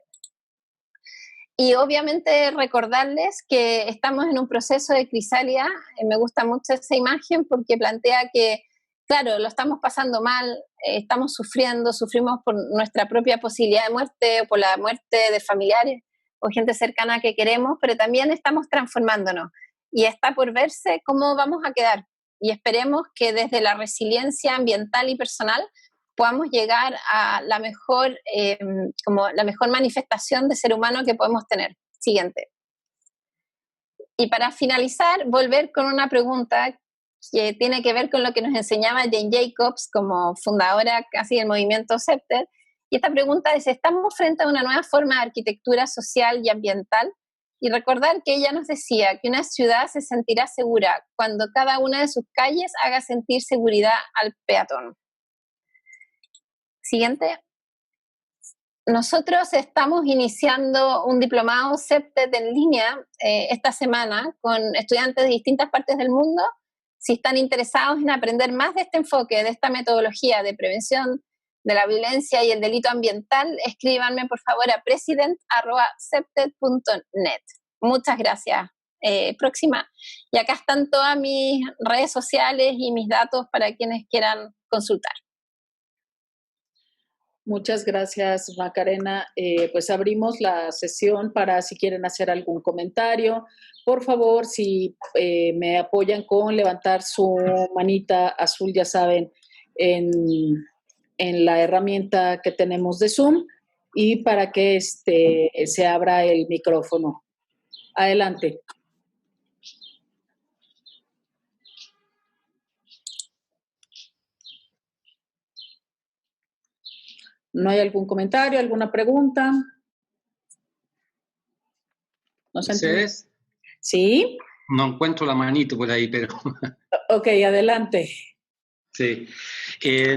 Y obviamente recordarles que estamos en un proceso de crisálida. Me gusta mucho esa imagen porque plantea que, claro, lo estamos pasando mal, estamos sufrimos por nuestra propia posibilidad de muerte, por la muerte de familiares o gente cercana que queremos, pero también estamos transformándonos y está por verse cómo vamos a quedar. Y esperemos que desde la resiliencia ambiental y personal podamos llegar a la mejor manifestación de ser humano que podemos tener. Siguiente. Y para finalizar, volver con una pregunta que tiene que ver con lo que nos enseñaba Jane Jacobs como fundadora casi del movimiento CEPTED. Y esta pregunta es: ¿estamos frente a una nueva forma de arquitectura social y ambiental? Y recordar que ella nos decía que una ciudad se sentirá segura cuando cada una de sus calles haga sentir seguridad al peatón. Siguiente. Nosotros estamos iniciando un diplomado CEPTED en línea esta semana con estudiantes de distintas partes del mundo. Si están interesados en aprender más de este enfoque, de esta metodología de prevención de la violencia y el delito ambiental, escríbanme por favor a president@cepted.net. Muchas gracias. Próxima. Y acá están todas mis redes sociales y mis datos para quienes quieran consultar. Muchas gracias, Macarena. Pues abrimos la sesión para si quieren hacer algún comentario. Por favor, si me apoyan con levantar su manita azul, ya saben, en la herramienta que tenemos de Zoom y para que se abra el micrófono. Adelante. ¿No hay algún comentario, alguna pregunta? ¿No se ¿Sí? No encuentro la manito por ahí, pero... Ok, adelante. Sí.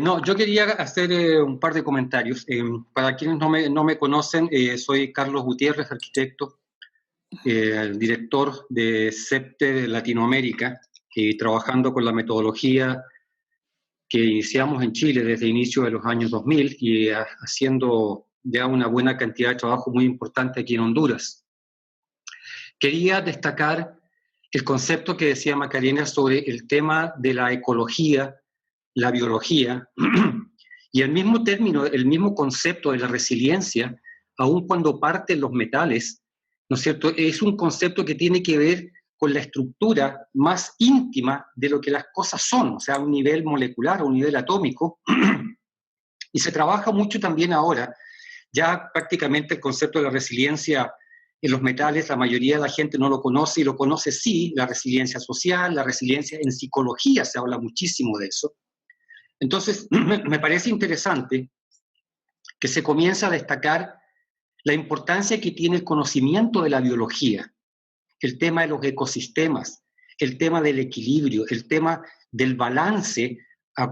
No, yo quería hacer un par de comentarios. Para quienes no me conocen, soy Carlos Gutiérrez, arquitecto, director de CEPTED de Latinoamérica, trabajando con la metodología que iniciamos en Chile desde inicio de los años 2000 y haciendo ya una buena cantidad de trabajo muy importante aquí en Honduras. Quería destacar el concepto que decía Macarena sobre el tema de la ecología, la biología, y el mismo término, el mismo concepto de la resiliencia, aun cuando parten los metales, ¿no es cierto?, es un concepto que tiene que ver con la estructura más íntima de lo que las cosas son, o sea, a un nivel molecular, a un nivel atómico, y se trabaja mucho también ahora, ya prácticamente el concepto de la resiliencia en los metales, la mayoría de la gente no lo conoce, y lo conoce sí, la resiliencia social, la resiliencia en psicología, se habla muchísimo de eso. Entonces, me parece interesante que se comience a destacar la importancia que tiene el conocimiento de la biología, el tema de los ecosistemas, el tema del equilibrio, el tema del balance,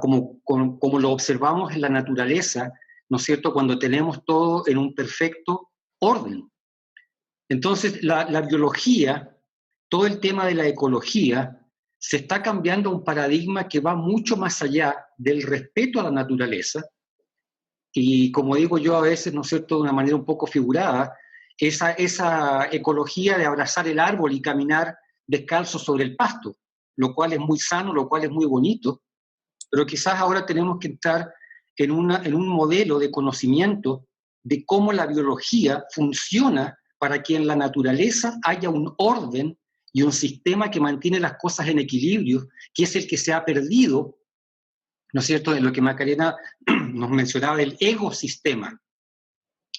como lo observamos en la naturaleza, ¿no es cierto?, cuando tenemos todo en un perfecto orden. Entonces, la biología, todo el tema de la ecología, se está cambiando a un paradigma que va mucho más allá del respeto a la naturaleza, y como digo yo a veces, ¿no es cierto?, de una manera un poco figurada, esa ecología de abrazar el árbol y caminar descalzo sobre el pasto, lo cual es muy sano, lo cual es muy bonito, pero quizás ahora tenemos que entrar en un modelo de conocimiento de cómo la biología funciona para que en la naturaleza haya un orden y un sistema que mantiene las cosas en equilibrio, que es el que se ha perdido, ¿no es cierto?, de lo que Macarena nos mencionaba, el ecosistema,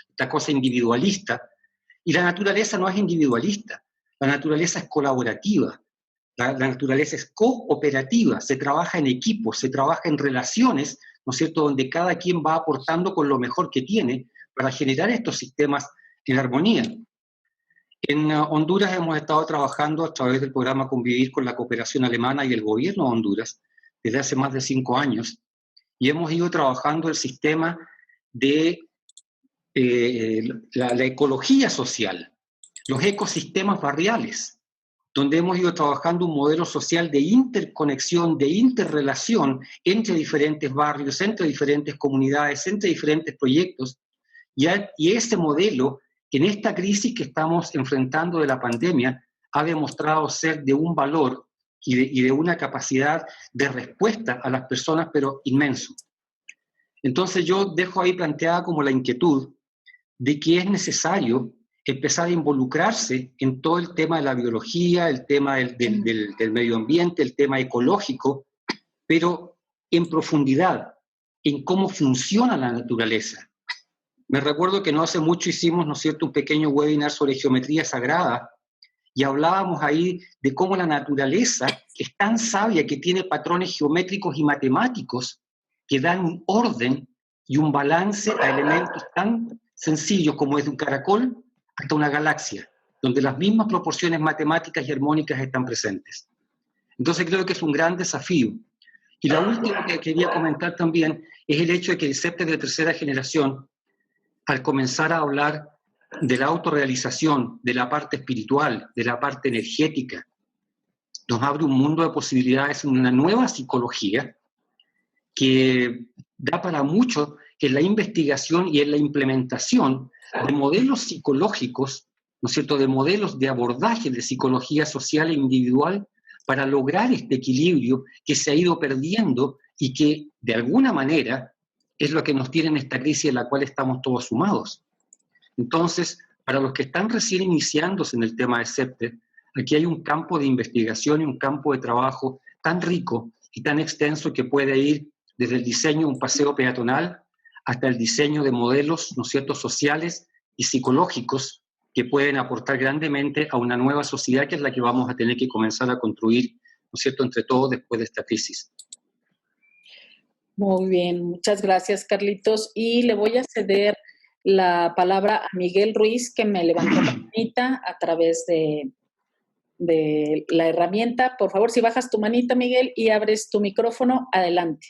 esta cosa individualista. Y la naturaleza no es individualista, la naturaleza es colaborativa, la naturaleza es cooperativa, se trabaja en equipos, se trabaja en relaciones, ¿no es cierto?, donde cada quien va aportando con lo mejor que tiene para generar estos sistemas en armonía. En Honduras hemos estado trabajando a través del programa Convivir con la cooperación alemana y el gobierno de Honduras desde hace más de 5 años, y hemos ido trabajando el sistema de la ecología social, los ecosistemas barriales, donde hemos ido trabajando un modelo social de interconexión, de interrelación entre diferentes barrios, entre diferentes comunidades, entre diferentes proyectos, y ese modelo, en esta crisis que estamos enfrentando de la pandemia, ha demostrado ser de un valor y de una capacidad de respuesta a las personas, pero inmenso. Entonces yo dejo ahí planteada como la inquietud de que es necesario empezar a involucrarse en todo el tema de la biología, el tema del medio ambiente, el tema ecológico, pero en profundidad, en cómo funciona la naturaleza. Me recuerdo que no hace mucho hicimos, ¿no es cierto?, un pequeño webinar sobre geometría sagrada, y hablábamos ahí de cómo la naturaleza es tan sabia que tiene patrones geométricos y matemáticos que dan un orden y un balance a elementos tan sencillos como es de un caracol hasta una galaxia, donde las mismas proporciones matemáticas y armónicas están presentes. Entonces creo que es un gran desafío. Y la última que quería comentar también es el hecho de que el CEPTES de tercera generación, al comenzar a hablar de la autorrealización, de la parte espiritual, de la parte energética, nos abre un mundo de posibilidades en una nueva psicología que da para mucho en la investigación y en la implementación de modelos psicológicos, ¿no es cierto?, de modelos de abordaje de psicología social e individual para lograr este equilibrio que se ha ido perdiendo y que, de alguna manera, es lo que nos tiene en esta crisis en la cual estamos todos sumados. Entonces, para los que están recién iniciándose en el tema de CEPTES, aquí hay un campo de investigación y un campo de trabajo tan rico y tan extenso que puede ir desde el diseño de un paseo peatonal hasta el diseño de modelos, ¿no es cierto?, sociales y psicológicos que pueden aportar grandemente a una nueva sociedad que es la que vamos a tener que comenzar a construir, ¿no es cierto?, entre todos después de esta crisis. Muy bien, muchas gracias, Carlitos. Y le voy a ceder la palabra a Miguel Ruiz, que me levantó la manita a través de la herramienta. Por favor, si bajas tu manita, Miguel, y abres tu micrófono, adelante.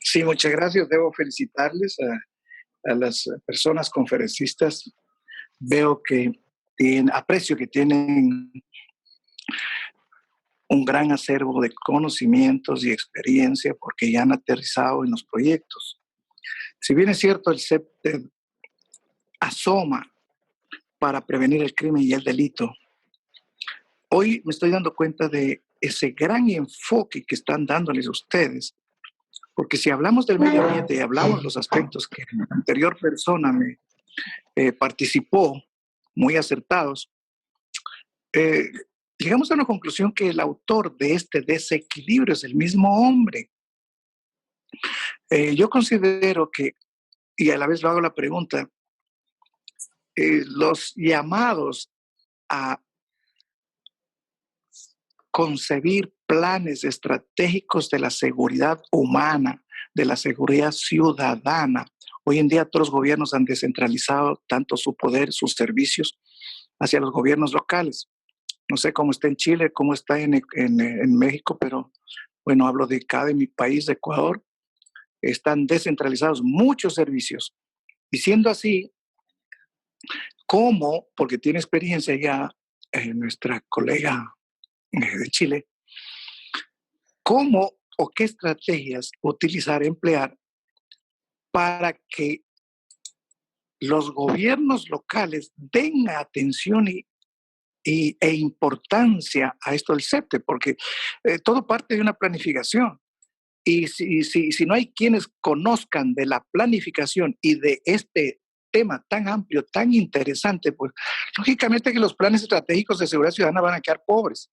Sí, muchas gracias. Debo felicitarles a las personas conferencistas. Veo que aprecio que tienen un gran acervo de conocimientos y experiencia porque ya han aterrizado en los proyectos. Si bien es cierto, el CEPTED asoma para prevenir el crimen y el delito, hoy me estoy dando cuenta de ese gran enfoque que están dándoles ustedes, porque si hablamos del medio ambiente y hablamos de los aspectos que la anterior persona me participó, muy acertados, llegamos a una conclusión que el autor de este desequilibrio es el mismo hombre. Yo considero que, y a la vez lo hago la pregunta, los llamados a concebir planes estratégicos de la seguridad humana, de la seguridad ciudadana. Hoy en día todos los gobiernos han descentralizado tanto su poder, sus servicios hacia los gobiernos locales. No sé cómo está en Chile, cómo está en México, pero bueno, hablo de acá, de mi país, de Ecuador. Están descentralizados muchos servicios. Y siendo así, ¿cómo? Porque tiene experiencia ya nuestra colega de Chile, ¿cómo o qué estrategias utilizar, emplear para que los gobiernos locales den atención e importancia a esto del CEPTE? Porque todo parte de una planificación. Y si no hay quienes conozcan de la planificación y de este tema tan amplio, tan interesante, pues lógicamente que los planes estratégicos de seguridad ciudadana van a quedar pobres.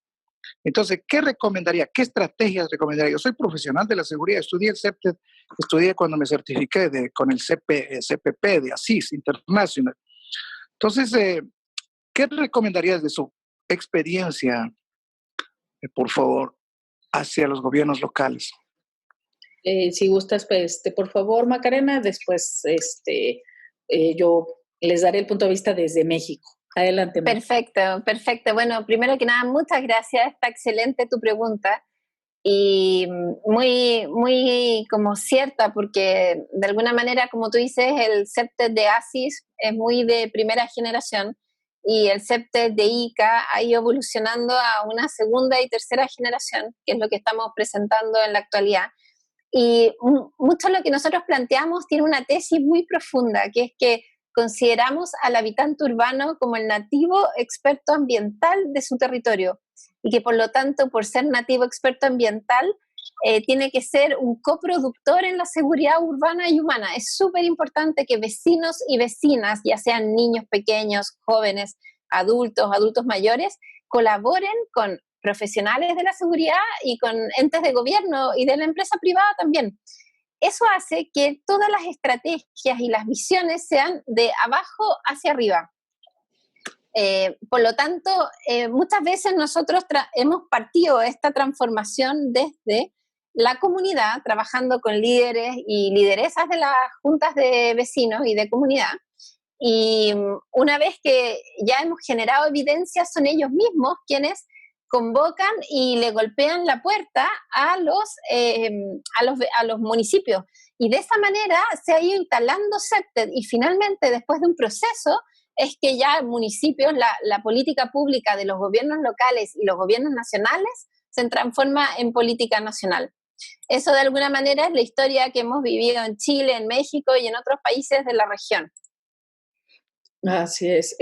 Entonces, ¿qué recomendaría? ¿Qué estrategias recomendaría? Yo soy profesional de la seguridad, estudié el CEPTED, estudié cuando me certifiqué con el CPP de ASIS International. Entonces, ¿qué recomendaría desde su experiencia, por favor, hacia los gobiernos locales? Si gustas, pues, por favor, Macarena, después yo les daré el punto de vista desde México. Adelante, Macarena. Perfecto, perfecto. Bueno, primero que nada, muchas gracias. Está excelente tu pregunta y muy, muy como cierta, porque de alguna manera, como tú dices, el CEPTED de ASIS es muy de primera generación y el CEPTED de ICA ha ido evolucionando a una segunda y tercera generación, que es lo que estamos presentando en la actualidad. Y mucho de lo que nosotros planteamos tiene una tesis muy profunda, que es que consideramos al habitante urbano como el nativo experto ambiental de su territorio y que por lo tanto, por ser nativo experto ambiental, tiene que ser un coproductor en la seguridad urbana y humana. Es súper importante que vecinos y vecinas, ya sean niños pequeños, jóvenes, adultos mayores, colaboren con profesionales de la seguridad y con entes de gobierno y de la empresa privada también. Eso hace que todas las estrategias y las visiones sean de abajo hacia arriba. Por lo tanto, muchas veces nosotros hemos partido esta transformación desde la comunidad, trabajando con líderes y lideresas de las juntas de vecinos y de comunidad. Y una vez que ya hemos generado evidencia, son ellos mismos quienes convocan y le golpean la puerta a los municipios. Y de esa manera se ha ido instalando CEPTED y finalmente, después de un proceso, es que ya en municipios la política pública de los gobiernos locales y los gobiernos nacionales se transforma en política nacional. Eso de alguna manera es la historia que hemos vivido en Chile, en México y en otros países de la región. Así es.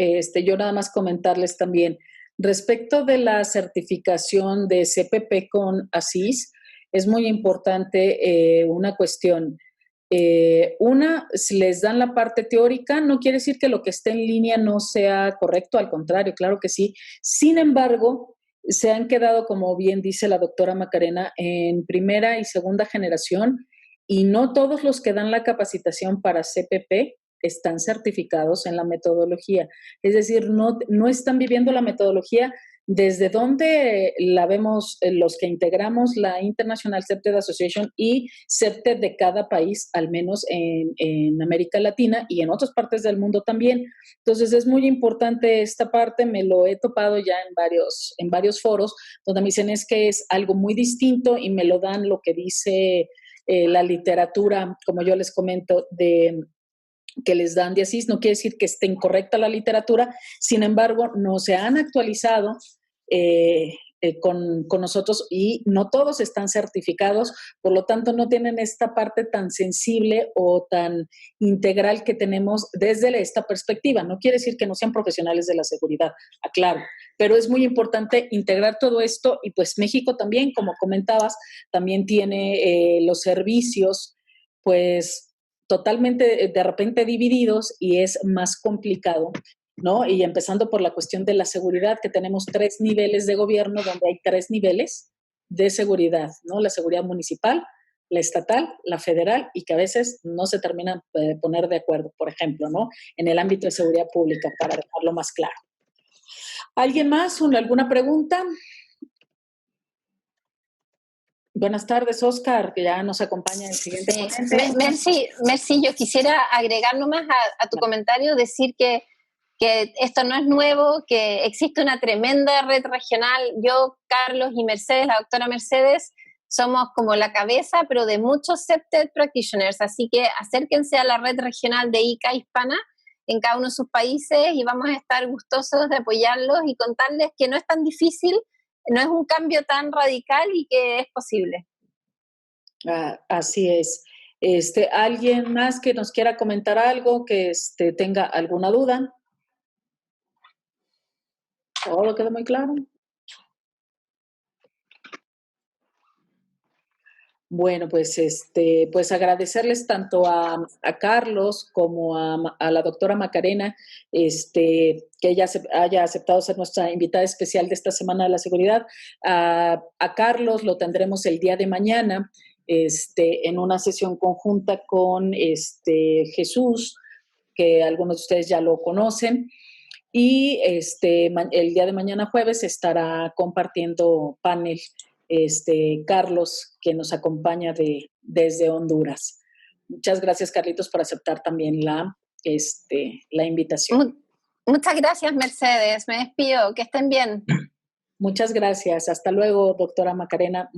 Yo nada más comentarles también, respecto de la certificación de CPP con ASIS, es muy importante una cuestión. Si les dan la parte teórica, no quiere decir que lo que esté en línea no sea correcto, al contrario, claro que sí. Sin embargo, se han quedado, como bien dice la doctora Macarena, en primera y segunda generación y no todos los que dan la capacitación para CPP están certificados en la metodología. Es decir, no están viviendo la metodología desde donde la vemos los que integramos la International CEPTED Association y CEPTED de cada país, al menos en América Latina y en otras partes del mundo también. Entonces es muy importante esta parte, me lo he topado ya en varios foros, donde me dicen es que es algo muy distinto y me lo dan lo que dice la literatura, como yo les comento, que les dan de ASIS. No quiere decir que esté incorrecta la literatura, sin embargo, no se han actualizado con nosotros y no todos están certificados, por lo tanto no tienen esta parte tan sensible o tan integral que tenemos desde esta perspectiva. No quiere decir que no sean profesionales de la seguridad, aclaro, pero es muy importante integrar todo esto y pues México también, como comentabas, también tiene los servicios pues totalmente de repente divididos y es más complicado, ¿no? Y empezando por la cuestión de la seguridad, que tenemos 3 niveles de gobierno donde hay 3 niveles de seguridad, ¿no? La seguridad municipal, la estatal, la federal, y que a veces no se terminan de poner de acuerdo, por ejemplo, ¿no? En el ámbito de seguridad pública, para dejarlo más claro. ¿Alguien más? ¿Alguna pregunta? Buenas tardes, Oscar, que ya nos acompaña en el siguiente ponente. Merci, yo quisiera agregar nomás a tu comentario, decir que esto no es nuevo, que existe una tremenda red regional. Yo, Carlos y Mercedes, la doctora Mercedes, somos como la cabeza, pero de muchos CEPTED practitioners, así que acérquense a la red regional de ICA hispana en cada uno de sus países y vamos a estar gustosos de apoyarlos y contarles que no es tan difícil, no es un cambio tan radical y que es posible. Así es. ¿Alguien más que nos quiera comentar algo, que tenga alguna duda? ¿Todo quedó muy claro? Bueno, pues, pues agradecerles tanto a Carlos como a la doctora Macarena, que ella haya aceptado ser nuestra invitada especial de esta Semana de la Seguridad. A Carlos lo tendremos el día de mañana, en una sesión conjunta con Jesús, que algunos de ustedes ya lo conocen. Y el día de mañana jueves estará compartiendo panel Carlos, que nos acompaña desde Honduras. Muchas gracias, Carlitos, por aceptar también la invitación. Muchas gracias, Mercedes. Me despido. Que estén bien. Muchas gracias. Hasta luego, doctora Macarena.